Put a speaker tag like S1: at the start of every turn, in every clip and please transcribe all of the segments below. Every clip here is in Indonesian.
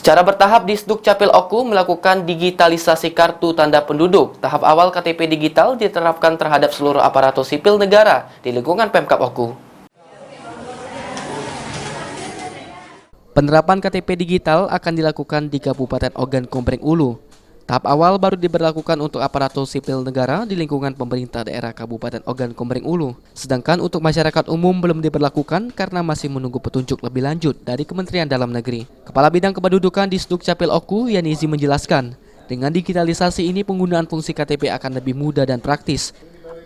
S1: Secara bertahap, Disduk Capil Oku melakukan digitalisasi kartu tanda penduduk. Tahap awal KTP digital diterapkan terhadap seluruh aparatur sipil negara di lingkungan Pemkab Oku. Penerapan KTP digital akan dilakukan di Kabupaten Ogan Komering Ulu. Tahap awal baru diberlakukan untuk aparatur sipil negara di lingkungan pemerintah daerah Kabupaten Ogan Komering Ulu. Sedangkan untuk masyarakat umum belum diberlakukan karena masih menunggu petunjuk lebih lanjut dari Kementerian Dalam Negeri. Kepala Bidang Kependudukan Disduk Capil Oku, Yanizi menjelaskan, dengan digitalisasi ini penggunaan fungsi KTP akan lebih mudah dan praktis.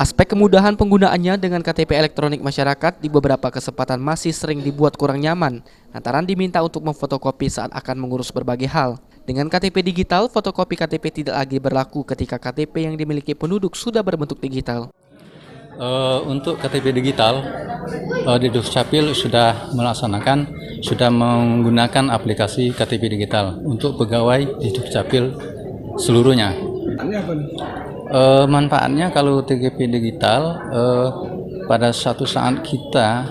S1: Aspek kemudahan penggunaannya dengan KTP elektronik masyarakat di beberapa kesempatan masih sering dibuat kurang nyaman, lantaran diminta untuk memfotokopi saat akan mengurus berbagai hal. Dengan KTP digital, fotokopi KTP tidak lagi berlaku ketika KTP yang dimiliki penduduk sudah berbentuk digital.
S2: Untuk KTP digital, Disduk Capil sudah menggunakan aplikasi KTP digital untuk pegawai Disduk Capil seluruhnya. Manfaatnya kalau KTP digital, pada suatu saat kita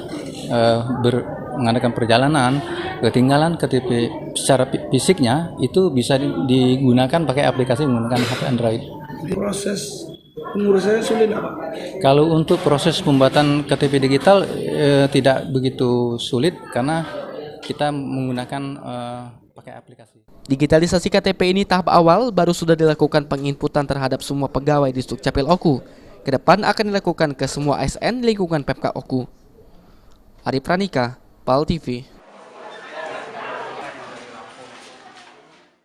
S2: mengadakan perjalanan, ketinggalan KTP secara fisiknya itu bisa digunakan pakai aplikasi menggunakan HP Android.
S3: Proses pengurusannya sulit apa?
S2: Kalau untuk proses pembuatan KTP digital tidak begitu sulit karena kita menggunakan pakai aplikasi.
S1: Digitalisasi KTP ini tahap awal baru sudah dilakukan penginputan terhadap semua pegawai Disduk Capil Oku. Ke depan akan dilakukan ke semua ASN lingkungan Pemkab Oku. Ari Pranika, PAL TV.